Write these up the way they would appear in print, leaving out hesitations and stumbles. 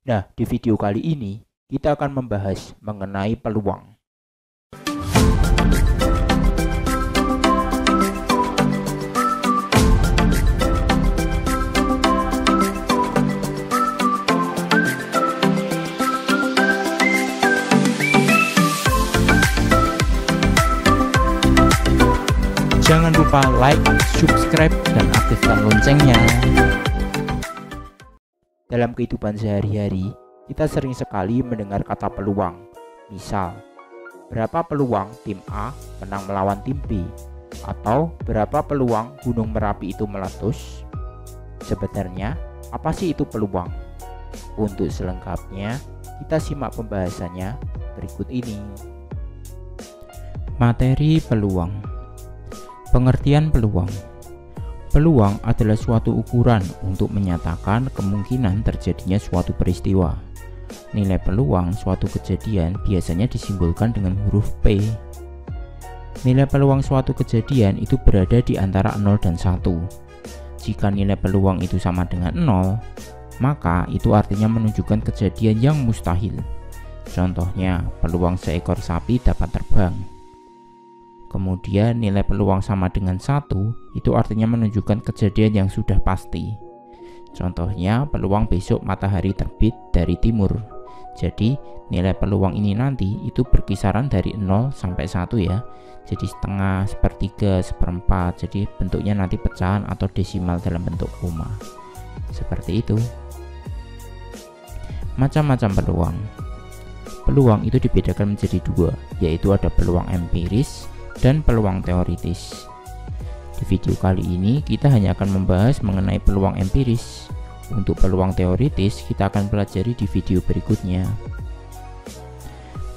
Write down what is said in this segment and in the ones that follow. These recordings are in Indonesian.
Nah, di video kali ini kita akan membahas mengenai peluang. Jangan lupa like, subscribe, dan aktifkan loncengnya. Dalam kehidupan sehari-hari, kita sering sekali mendengar kata peluang. Misal, berapa peluang tim A menang melawan tim B? Atau berapa peluang Gunung Merapi itu meletus? Sebenarnya, apa sih itu peluang? Untuk selengkapnya, kita simak pembahasannya berikut ini. Materi peluang. Pengertian peluang. Peluang adalah suatu ukuran untuk menyatakan kemungkinan terjadinya suatu peristiwa. Nilai peluang suatu kejadian biasanya disimbolkan dengan huruf P. Nilai peluang suatu kejadian itu berada di antara 0 dan 1. Jika nilai peluang itu sama dengan 0, maka itu artinya menunjukkan kejadian yang mustahil. Contohnya, peluang seekor sapi dapat terbang. Kemudian nilai peluang sama dengan 1 itu artinya menunjukkan kejadian yang sudah pasti. Contohnya peluang besok matahari terbit dari timur. Jadi nilai peluang ini nanti itu berkisaran dari 0 sampai 1 ya. Jadi setengah, sepertiga, seperempat. Jadi bentuknya nanti pecahan atau desimal dalam bentuk koma. Seperti itu. Macam-macam peluang. Peluang itu dibedakan menjadi dua, yaitu ada peluang empiris dan peluang teoritis. Di video kali ini kita hanya akan membahas mengenai peluang empiris. Untuk peluang teoritis kita akan pelajari di video berikutnya.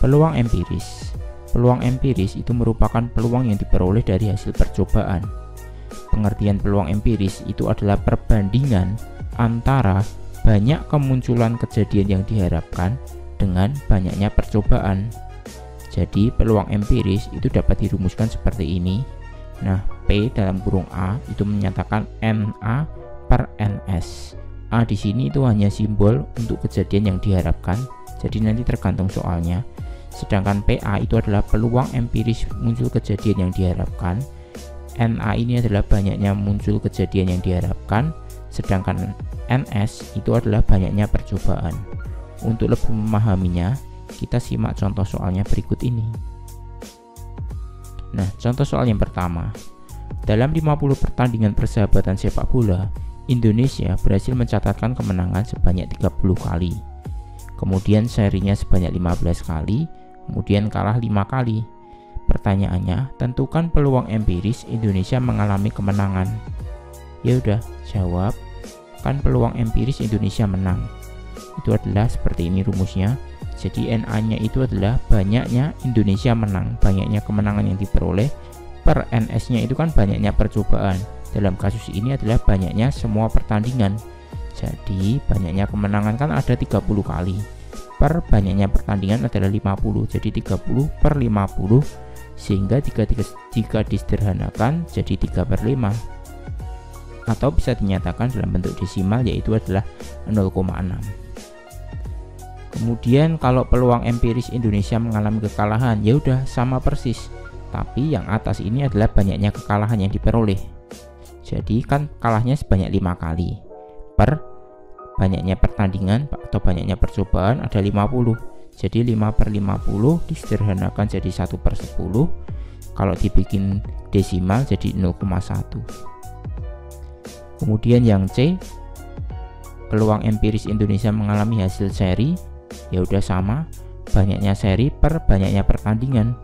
Peluang empiris. Peluang empiris itu merupakan peluang yang diperoleh dari hasil percobaan. Pengertian peluang empiris itu adalah perbandingan antara banyak kemunculan kejadian yang diharapkan dengan banyaknya percobaan. Jadi peluang empiris itu dapat dirumuskan seperti ini. Nah, P dalam kurung A itu menyatakan NA per NS. A di sini itu hanya simbol untuk kejadian yang diharapkan. Jadi nanti tergantung soalnya. Sedangkan PA itu adalah peluang empiris muncul kejadian yang diharapkan. NA ini adalah banyaknya muncul kejadian yang diharapkan. Sedangkan NS itu adalah banyaknya percobaan. Untuk lebih memahaminya, kita simak contoh soalnya berikut ini. Nah, contoh soal yang pertama. Dalam 50 pertandingan persahabatan sepak bola, Indonesia berhasil mencatatkan kemenangan sebanyak 30 kali. Kemudian serinya sebanyak 15 kali, kemudian kalah 5 kali. Pertanyaannya, tentukan peluang empiris Indonesia mengalami kemenangan. Ya udah, jawab. Kan peluang empiris Indonesia menang. Itu adalah seperti ini rumusnya. Jadi NA-nya itu adalah banyaknya Indonesia menang, banyaknya kemenangan yang diperoleh, per NS-nya itu kan banyaknya percobaan. Dalam kasus ini adalah banyaknya semua pertandingan. Jadi banyaknya kemenangan kan ada 30 kali, per banyaknya pertandingan adalah 50. Jadi 30 per 50, sehingga jika disederhanakan jadi 3/5. Atau bisa dinyatakan dalam bentuk desimal, yaitu adalah 0,6. Kemudian kalau peluang empiris Indonesia mengalami kekalahan, ya udah sama persis. Tapi yang atas ini adalah banyaknya kekalahan yang diperoleh. Jadi kan kalahnya sebanyak 5 kali. Per banyaknya pertandingan atau banyaknya percobaan ada 50. Jadi 5/50 disederhanakan jadi 1/10. Kalau dibikin desimal jadi 0,1. Kemudian yang C, peluang empiris Indonesia mengalami hasil seri. Ya udah sama, banyaknya seri per banyaknya pertandingan.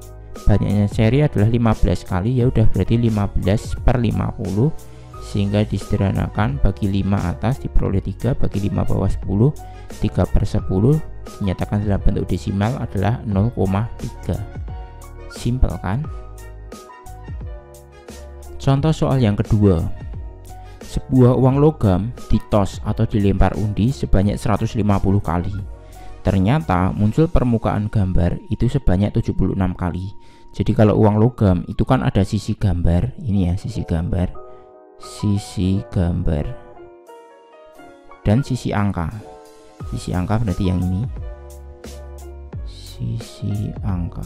Banyaknya seri adalah 15 kali, ya udah berarti 15/50, sehingga disederhanakan bagi 5 atas diperoleh 3, bagi 5 bawah 10, 3/10 dinyatakan dalam bentuk desimal adalah 0,3. Simpel kan? Contoh soal yang kedua. Sebuah uang logam ditos atau dilempar undi sebanyak 150 kali. Ternyata muncul permukaan gambar itu sebanyak 76 kali. Jadi kalau uang logam itu kan ada sisi gambar, ini ya sisi gambar, dan sisi angka. Sisi angka berarti yang ini, sisi angka.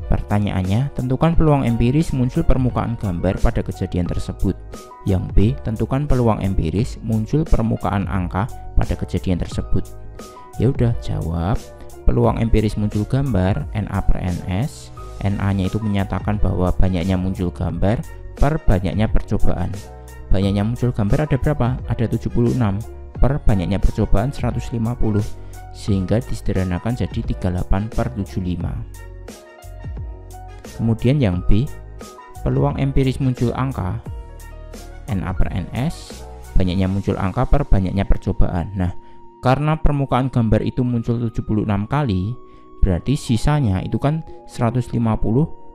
Pertanyaannya, tentukan peluang empiris muncul permukaan gambar pada kejadian tersebut. Yang B, tentukan peluang empiris muncul permukaan angka pada kejadian tersebut. Ya udah, jawab. Peluang empiris muncul gambar NA per NS. NA-nya itu menyatakan bahwa banyaknya muncul gambar per banyaknya percobaan. Banyaknya muncul gambar ada berapa? Ada 76 per banyaknya percobaan 150, sehingga disederhanakan jadi 38 per 75. Kemudian yang B, peluang empiris muncul angka NA per NS, banyaknya muncul angka per banyaknya percobaan. Nah, karena permukaan gambar itu muncul 76 kali, berarti sisanya itu kan 150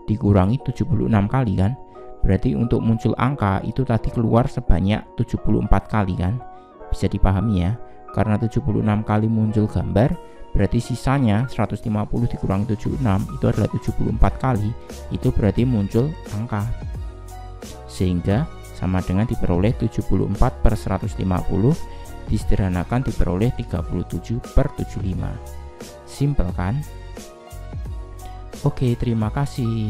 dikurangi 76 kali kan. Berarti untuk muncul angka itu tadi keluar sebanyak 74 kali kan. Bisa dipahami ya, karena 76 kali muncul gambar, berarti sisanya 150 dikurangi 76 itu adalah 74 kali. Itu berarti muncul angka, sehingga sama dengan diperoleh 74 per 150, disederhanakan diperoleh 37 per 75. Simpel kan? Oke, terima kasih.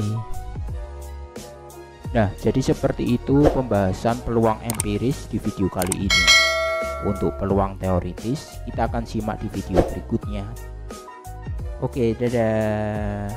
Nah, jadi seperti itu pembahasan peluang empiris di video kali ini. Untuk peluang teoritis, kita akan simak di video berikutnya. Oke, dadah.